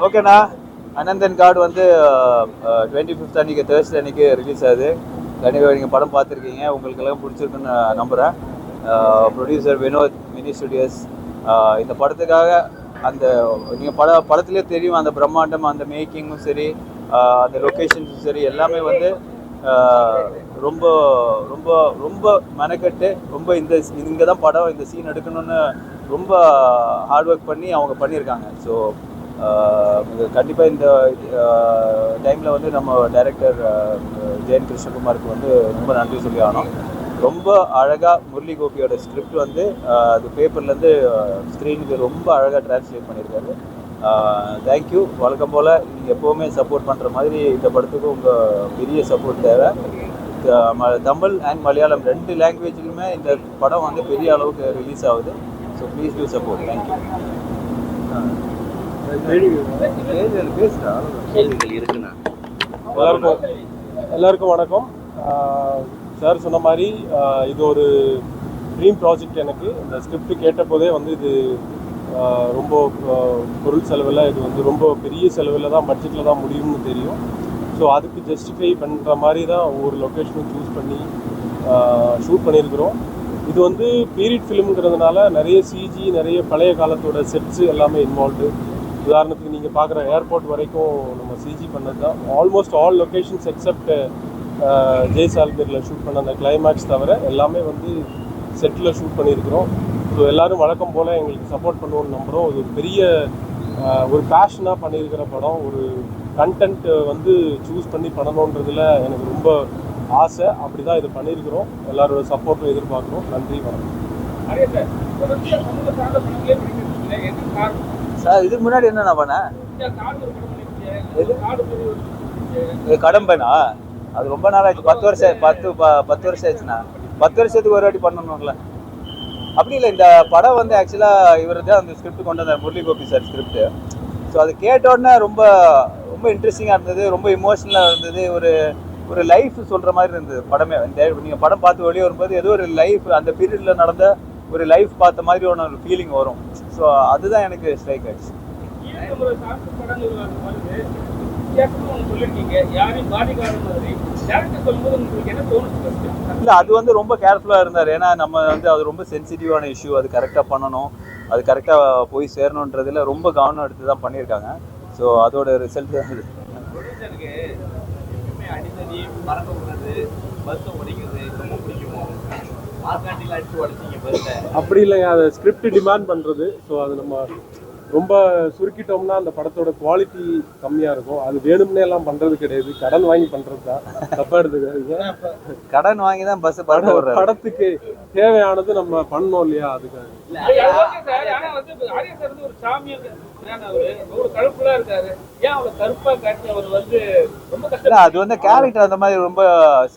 ஓகேண்ணா. அனந்தன் கார்டு வந்து 25th அன்றைக்கி தேர்ஸ்டே அன்றைக்கி ரிலீஸ் ஆகுது. கண்டிப்பாக நீங்கள் படம் பார்த்துருக்கீங்க, உங்களுக்கு எல்லாம் பிடிச்சிருக்குன்னு நான் நம்புகிறேன். Producer Vinoth, Mini Studios. இந்த படத்துக்காக அந்த நீங்கள் படத்துலேயே தெரியும், அந்த பிரம்மாண்டம், அந்த மேக்கிங்கும் சரி, அந்த லொக்கேஷன்ஸும் சரி, எல்லாமே வந்து ரொம்ப ரொம்ப ரொம்ப மெனக்கெட்டு ரொம்ப இங்கே தான் படம், இந்த சீன் எடுக்கணும்னு ரொம்ப ஹார்ட் ஒர்க் பண்ணி அவங்க பண்ணியிருக்காங்க. ஸோ கண்டிப்பாக இந்த டைமில் வந்து நம்ம டைரக்டர் ஜெயன் கிருஷ்ணகுமாருக்கு வந்து ரொம்ப நன்றி சொல்லி ஆனோம். ரொம்ப அழகாக முரளி கோபியோட ஸ்கிரிப்ட் வந்து அது பேப்பர்லேருந்து ஸ்க்ரீனுக்கு ரொம்ப அழகாக டிரான்ஸ்லேட் பண்ணியிருக்காரு. தேங்க்யூ. வழக்கம் போல் நீங்கள் எப்போவுமே சப்போர்ட் பண்ணுற மாதிரி இந்த படத்துக்கு உங்கள் பெரிய சப்போர்ட் தேவை. தமிழ் அண்ட் மலையாளம் 2 லாங்குவேஜ்லையுமே இந்த படம் வந்து பெரிய அளவுக்கு ரிலீஸ் ஆகுது. So please do support. Thank you. எல்லாருக்கும் வணக்கம். சார் சொன்ன மாதிரி இது ஒரு ட்ரீம் ப்ராஜெக்ட். எனக்கு இந்த ஸ்கிரிப்ட் கேட்ட போதே வந்து இது ரொம்ப பொருள் செலவில், இது வந்து ரொம்ப பெரிய செலவில் தான், பட்ஜெட்டில் தான் முடியும்னு தெரியும். ஸோ அதுக்கு ஜஸ்டிஃபை பண்ணுற மாதிரி தான் ஒவ்வொரு லொக்கேஷனும் சூஸ் பண்ணி ஷூட் பண்ணியிருக்கிறோம். இது வந்து பீரியட் ஃபிலிம்ங்கிறதுனால நிறைய சிஜி, நிறைய பழைய காலத்தோட செட்ஸு எல்லாமே இன்வால்வ்டு. உதாரணத்துக்கு நீங்கள் பார்க்குற ஏர்போர்ட் வரைக்கும் நம்ம சிஜி பண்ணது தான். ஆல்மோஸ்ட் ஆல் லொக்கேஷன்ஸ் எக்ஸப்ட் ஜெய்சால்மீரில் ஷூட் பண்ண அந்த கிளைமேக்ஸ் தவிர எல்லாமே வந்து செட்டில் ஷூட் பண்ணியிருக்கிறோம். ஸோ எல்லோரும் வழக்கம் போல் எங்களுக்கு சப்போர்ட் பண்ணுவோம்னு நம்புகிறோம். இது ஒரு பெரிய ஒரு பேஷனாக பண்ணியிருக்கிற படம். ஒரு கண்டென்ட் வந்து சூஸ் பண்ணி பண்ணணுன்றதுல எனக்கு ரொம்ப ஆசை. அப்படி தான் இது பண்ணியிருக்கிறோம். எல்லாரோட சப்போர்ட்டும் எதிர்பார்க்குறோம். நன்றி, வணக்கம். சார் இதுக்கு முன்னாடி என்ன பண்ணேன்? கடம்பனா அது ரொம்ப நாள் ஆச்சு. 10 வருஷம் ஆச்சுண்ணா. 10 வருஷத்துக்கு ஒரு வாட்டி பண்ணணும்ல. அப்படி இல்லை, இந்த படம் வந்து ஆக்சுவலாக இவர் தான் அந்த ஸ்கிரிப்ட் கொண்டு வந்தார், Murali Gopi sir script. So அது கேட்டோடனே ரொம்ப ரொம்ப இன்ட்ரெஸ்டிங்காக இருந்தது, ரொம்ப இமோஷனலாக இருந்தது. ஒரு லைஃப் சொல்கிற மாதிரி இருந்தது படமே. நீங்கள் படம் பார்த்து வெளியே வரும்போது ஏதோ ஒரு லைஃப், அந்த பீரியடில் நடந்த ஒரு லைஃப் பார்த்த மாதிரி ஒரு ஃபீலிங் வரும். ஸோ அதுதான் எனக்கு ஸ்ட்ரைக் ஆயிடுச்சு. இல்லை, அது வந்து ரொம்ப கேர்ஃபுல்லாக இருந்தார். ஏன்னா நம்ம வந்து அது ரொம்ப சென்சிட்டிவான இஷ்யூ, அது கரெக்டாக பண்ணணும், அது கரெக்டாக போய் சேரணுன்றதுல ரொம்ப கவனம் எடுத்து தான் பண்ணியிருக்காங்க. ஸோ அதோட ரிசல்ட் தான் இது. அப்படி இல்லைங்க, அதை ஸ்கிரிப்ட் டிமாண்ட் பண்ணுறது. ஸோ அது நம்ம ரொம்ப சுருக்கிட்டோம்னா அந்த படத்தோட குவாலிட்டி கம்மியாக இருக்கும். அது வேணும்னே எல்லாம் பண்ணுறது கிடையாது, கடன் வாங்கி பண்ணுறது தான். தப்பாக எடுத்துக்காதீங்க. கடன் வாங்கி தான் பஸ் படத்துக்கு தேவையானது நம்ம பண்ணோம் இல்லையா, அதுக்காக. அது வந்து கேரக்டர் அந்த மாதிரி ரொம்ப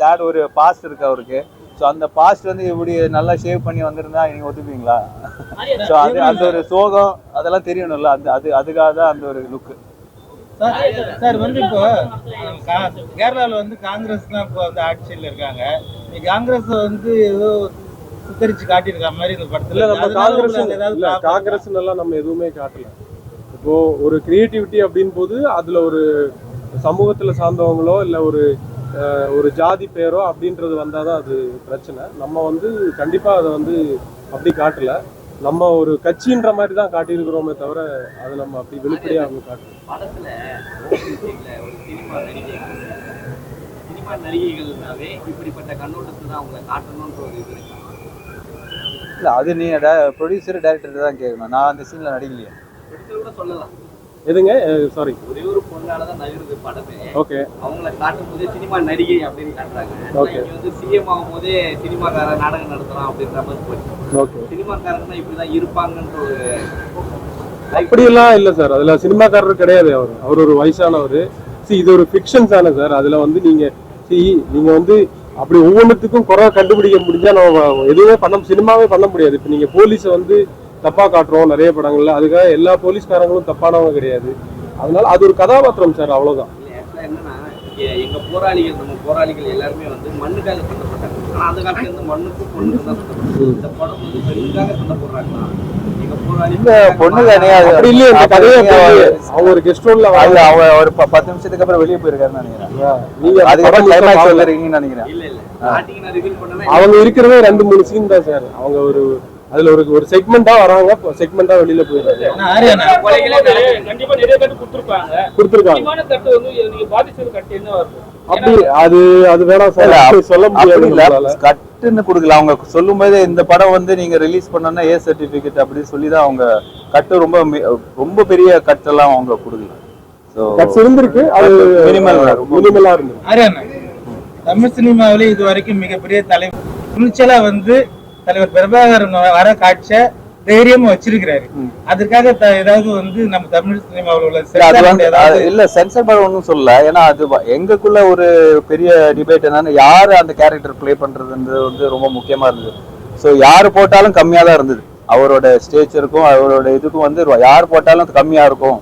சேட், ஒரு பாஸ்ட் இருக்கு அவருக்கு. ஸோ அந்த பாஸ்ட் வந்து இப்படி நல்லா ஷேவ் பண்ணி வந்திருந்தா நீங்கள் ஒத்துப்பீங்களா? ஸோ அது அந்த ஒரு சோகம் அதெல்லாம் தெரியணும்ல, அதுக்காக தான் அந்த ஒரு லுக்கு. சார் வந்து இப்போ கேரளாவில் வந்து காங்கிரஸ் தான் இப்போ வந்து ஆட்சியில் இருக்காங்க. காங்கிரஸ் வந்து ஏதோ சுத்தரிச்சு காட்டியிருக்க மாதிரி இந்த படத்தில் நம்ம காங்கிரஸ் எல்லாம் நம்ம எதுவுமே காட்டல. இப்போ ஒரு கிரியேட்டிவிட்டி அப்படின் போது அதில் ஒரு சமூகத்தில் சார்ந்தவங்களோ இல்லை ஒரு ஜாதி பேரோ அப்படின்றது வந்தால் தான் அது பிரச்சனை. நம்ம வந்து கண்டிப்பாக அதை வந்து அப்படி காட்டல. நம்ம ஒரு கட்சின்ற மாதிரி தான் காட்டியிருக்கிறோமே தவிர அதை நம்ம அப்படி வெளிப்படையாக அவங்க காட்டல. இல்லை, அது நீங்கள் ப்ரொடியூசர் டைரக்டர் தான் கேட்கணும். நான் அந்த சீனில் நடிக்கலையே. எதுங்க? சாரி, ஒரே ஒரு பொண்ணால தான் நகருது படமே. ஓகே, அவங்கள காட்டும் போதே சினிமா நடிகை அப்படின்னு காட்டுறாங்க. ஓகே, வந்து சிஎம் ஆகும் போதே சினிமாக்கார நாடகம் நடத்துறான் அப்படின்ற மாதிரி போச்சு. ஓகே, சினிமாக்காரங்கன்னா இப்படிதான் இருப்பாங்கன்ற ஒரு அப்படியெல்லாம் இல்லை சார். அதுல சினிமாக்காரர் கிடையாது. அவர் ஒரு வயசானவர். இது ஒரு ஃபிக்ஷன் தானே சார். அதுல வந்து நீங்க வந்து அப்படி ஒவ்வொன்றுத்துக்கும் குறை கண்டுபிடிக்க முடிஞ்சா நம்ம எதுவுமே சினிமாவே பண்ண முடியாது. இப்போ நீங்க போலீஸை வந்து தப்பா காட்டுறோம் நிறைய படங்கள்ல, அதுக்காக எல்லா போலீஸ்காரங்களும் தப்பானவங்க கிடையாது. அதனால அது ஒரு கதாபாத்திரம் சார், அவ்வளவுதான். என்னன்னா எங்க போராளிகள், நம்ம போராளிகள் எல்லாருமே வந்து மண்ணுக்காக சண்டை போட்டாங்க. ஆனா அந்த காலத்துல இருந்து மண்ணுக்கும் பொண்ணுக்கும் தான் சண்டை போடுறாங்க. இந்த படம் வந்து பெண்ணுக்காக சண்டை போடுறாங்களா? நீங்க போராடி இல்ல பொண்ணு தானே அது அப்படி இல்லையே, இந்த கதையே போகுது. அவங்க ஒரு கெஸ்ட் ரூம்ல அது ஒரு 10 நிமிஷத்துக்கு அப்புறம் வெளியே போயிருக்காருன்னு நினைக்கிறேன். நீங்க அதுக்கப்புறம் கிளைமேக்ஸ் வந்துருக்கீங்கன்னு நினைக்கிறேன். இல்ல ஸ்டார்டிங் நான் ரிவீல் பண்ணவே அவங்க இருக்கிறதே 2-3 சீன் தான் சார். அவங்க அதுல ஒரு செக்மெண்டா வராங்க, செக்மெண்டா வெளியில போயிடுறாங்க. கண்டிப்பா நிறைய கட்டு கொடுத்துருக்காங்க. கட்டு வந்து நீங்க பாதிச்சது கட்டு என்ன வருது? அப்படி அது வேணாம் சார், சொல்ல முடியாது. கட்டுன்னு கொடுக்கல. அவங்க சொல்லும் போது இந்த படம் வந்து நீங்க ரிலீஸ் பண்ணனா ஏ சர்டிபிகேட் அப்படின்னு சொல்லிதான் அவங்க கட்டு ரொம்ப பெரிய கட்டெல்லாம் அவங்க கொடுக்கல. கட்ஸ் இருந்திருக்கு, அது மினிமலா இருந்தது. ஆரியானா தமிழ் சினிமாவிலே இது வரைக்கும் மிகப்பெரிய தலைவர் துணிச்சலா வந்து தலைவர் பிரபாகரன் வர காட்சிய தைரியமா வச்சிருக்கிறாரு. அதுக்காக ஏதாவது வந்து நம்ம தமிழ் சினிமாவில் உள்ள இல்ல சென்சர் படம் ஒன்றும் சொல்லல. ஏன்னா அது எங்களுக்குள்ள ஒரு பெரிய டிபேட் என்னன்னா யாரு அந்த கேரக்டர் பிளே பண்றதுன்றது வந்து ரொம்ப முக்கியமா இருந்தது. ஸோ யாரு போட்டாலும் கம்மியா தான் இருந்தது. அவரோட ஸ்டேச்சருக்கும் அவரோட இதுக்கும் வந்து யார் போட்டாலும் கம்மியா இருக்கும்.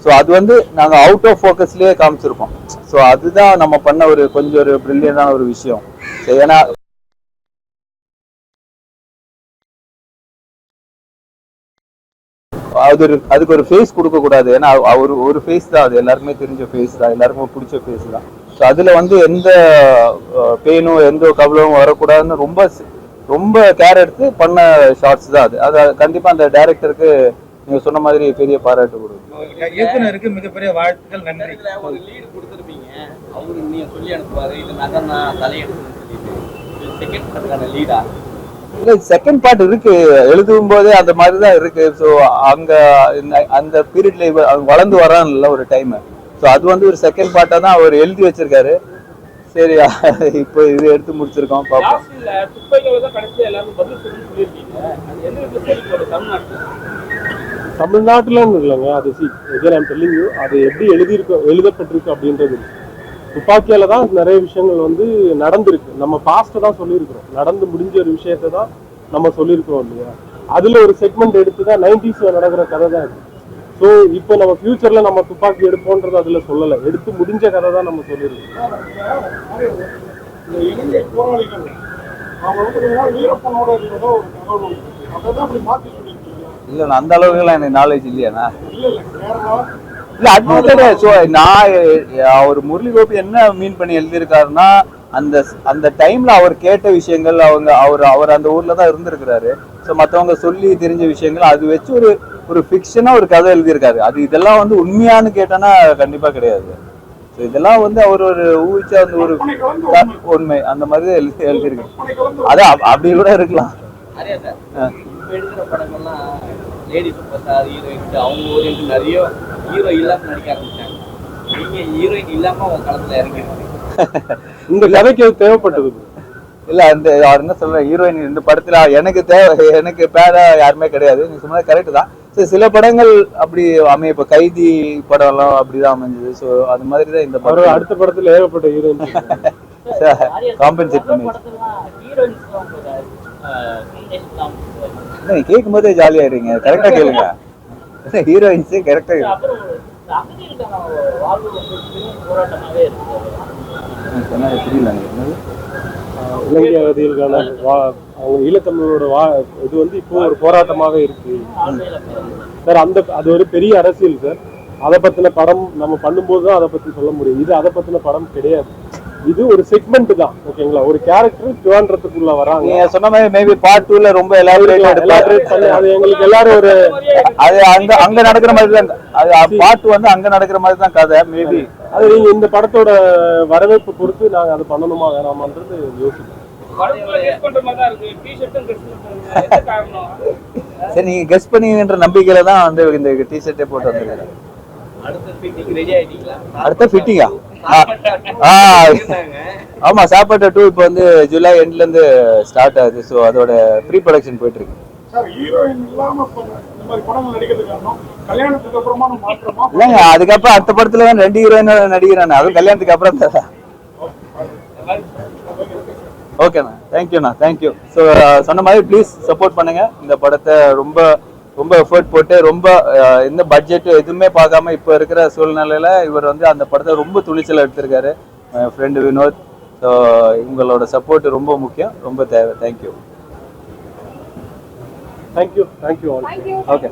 ஸோ அது வந்து நாங்கள் அவுட் ஆஃப் ஃபோக்கஸ்லயே காமிச்சிருக்கோம். ஸோ அதுதான் நம்ம பண்ண கொஞ்சம் ஒரு பிரில்லியண்டான ஒரு விஷயம். ஏன்னா அதுக்கு ஒரு ஃபேஸ் கொடுக்க கூடாது. ஏன்னா ஒரு ஃபேஸ் தான், அது எல்லாருக்குமே தெரிஞ்ச ஃபேஸ் தான், எல்லாருக்குமே பிடிச்ச ஃபேஸ் தான். ஸோ அதுல வந்து எந்த பெயினும் எந்த கவலையும் வரக்கூடாதுன்னு ரொம்ப கேர் எடுத்து பண்ண ஷார்ட்ஸ் தான் அது கண்டிப்பா அந்த டைரக்டருக்கு நீங்க சொன்ன மாதிரி பெரிய பாராட்டு கொடுக்கும். இயக்குனருக்கு மிகப்பெரிய வாழ்த்துக்கள், நன்றி. ஒரு லீடு கொடுத்துருப்பீங்க, அவரு நீங்க சொல்லி அனுப்புவாரு இது நகர்னா தலையெடுக்கணும்னு சொல்லிட்டு செகண்ட் பார்ட்டுக்கான லீடா? இல்ல செகண்ட் பார்ட் இருக்கு, எழுதும் போதே அந்த மாதிரிதான் இருக்கு. ஸோ அங்க அந்த பீரியட்ல வளர்ந்து வரான்ல ஒரு டைம். ஸோ அது வந்து ஒரு செகண்ட் பார்ட்டா தான் அவர் எழுதி வச்சிருக்காரு. சரி இப்போ இது எடுத்து முடிச்சிருக்கோம், பாப்போம். தமிழ்நாட்டுல இல்லைங்க, அது அது எப்படி எழுதப்பட்டிருக்கு அப்படின்றது. துப்பாக்கியால தான் நிறைய விஷயங்கள் வந்து நடந்திருக்கு. நம்ம பாஸ்ட தான் சொல்லியிருக்கிறோம், நடந்து முடிஞ்ச ஒரு விஷயத்தை தான் நம்ம சொல்லியிருக்கிறோம் இல்லையா. அதுல ஒரு செக்மெண்ட் எடுத்துதான் 90s நடக்கிற கதை தான் இது. ஸோ இப்போ நம்ம ஃபியூச்சர்ல நம்ம துப்பாக்கி எடுப்போன்றது அதுல சொல்லலை, எடுத்து முடிஞ்ச கதை தான் நம்ம சொல்லியிருக்கோம். இல்ல நான் அந்த அளவுக்கு எனக்கு நாலேஜ் இல்லையாண்ணா. இல்ல அது கிடையாது. ஸோ நான் அவர் முரளி கோபி என்ன மீன் பண்ணி எழுதியிருக்காருன்னா அந்த டைம்ல அவர் கேட்ட விஷயங்கள் அவர் அந்த ஊர்ல தான் இருந்திருக்கிறாரு. ஸோ மற்றவங்க சொல்லி தெரிஞ்ச விஷயங்கள் அது வச்சு ஒரு ஃபிக்ஷனா ஒரு கதை எழுதியிருக்காரு. அது இதெல்லாம் வந்து உண்மையானு கேட்டோன்னா கண்டிப்பா கிடையாது. ஸோ இதெல்லாம் வந்து அவர் ஒரு ஊழிச்சா வந்து ஒரு உண்மை அந்த மாதிரி தான் எழுதியிருக்கு. அது அப்படி கூட இருக்கலாம். எடுக்கிற படங்கள்லாம் லேடி சூப்பர் ஸ்டார் ஹீரோயின் அவங்க ஓரியன்ட் நிறைய ஹீரோ இல்லாம நடிக்க ஆரம்பிச்சாங்க. நீங்க ஹீரோயின் இல்லாம உங்க களத்துல இறங்கிருக்கீங்க. இந்த கதைக்கு தேவைப்பட்டது இல்ல அந்த அவர் என்ன சொல்ற ஹீரோயின் இந்த படத்துல எனக்கு பேரா யாருமே கிடையாது. நீங்க சொன்னது கரெக்ட் தான். சரி சில படங்கள் அப்படி அமைய இப்ப கைதி படம் எல்லாம் அப்படிதான் அமைஞ்சது. ஸோ அது மாதிரிதான் இந்த படம். அடுத்த படத்துல ஏகப்பட்ட ஹீரோயின் காம்பன்சேட் பண்ணி கேட்கும் போதே ஜாலியா இருங்க. கரெக்டா கேளுங்க, ஹீரோயின்ஸே கரெக்டா புரியல. இலங்கையதிகளுக்கான அவங்க ஈழத்தமிழரோட இது வந்து இப்போ ஒரு போராட்டமாக இருக்கு சார். அது ஒரு பெரிய அரசியல் சார். அதை பத்தின படம் நம்ம பண்ணும்போது தான் அதை பத்தி சொல்ல முடியும். இது அதை பத்தின படம் கிடையாது. இது ஒரு செக்மெண்ட் தான், ஓகேங்களா. ஒரு கேரக்டர் திருவாண்டத்துக்குள்ள வராங்க. நீங்க சொன்ன மாதிரி மேபி பார்ட் 2ல ரொம்ப எலாபரேட் பண்ணி அது எங்களுக்கு எல்லாரும் ஒரு அது அங்க நடக்கிற மாதிரி தான். அது பார்ட் வந்து அங்க நடக்கிற மாதிரி தான் கதை. மேபி அது நீங்க இந்த படத்தோட வரவேற்பு பொறுத்து நாங்க அதை பண்ணணுமா வேணாமான்றது யோசிப்போம். சரி நீங்க கெஸ் பண்ணீங்கன்ற நம்பிக்கையில தான் வந்து இந்த டிஷர்ட்டே போட்டு வந்திருக்காரு. அடுத்த ஃபிட்டிங்கா? ஆமா, சாப்பாடு 2 இப்போ வந்து ஜூலை எண்ட்ல இருந்து ஸ்டார்ட் ஆகுது. ஸோ அதோட ப்ரீ ப்ரொடக்ஷன் போயிட்டு இருக்கு. இல்லைங்க, அதுக்கப்புறம் அடுத்த படத்துல தான் 2 ஹீரோயின் நடிக்கிறானே, அதுவும் கல்யாணத்துக்கு அப்புறம் தான். ஓகேண்ணா, தேங்க்யூண்ணா, தேங்க்யூ. ஸோ சொன்ன மாதிரி ப்ளீஸ் சப்போர்ட் பண்ணுங்க. இந்த படத்தை ரொம்ப எஃபர்ட் போட்டு ரொம்ப இந்த பட்ஜெட் எதுவுமே பார்க்காம இப்போ இருக்கிற சூழ்நிலையில இவர் வந்து அந்த படத்தை ரொம்ப துணிச்சல் எடுத்திருக்காரு, ஃப்ரெண்டு வினோத். ஸோ ஸோ உங்களோட சப்போர்ட் ரொம்ப முக்கியம், ரொம்ப தேவை. தேங்க்யூ. Thank you all. ஓகே.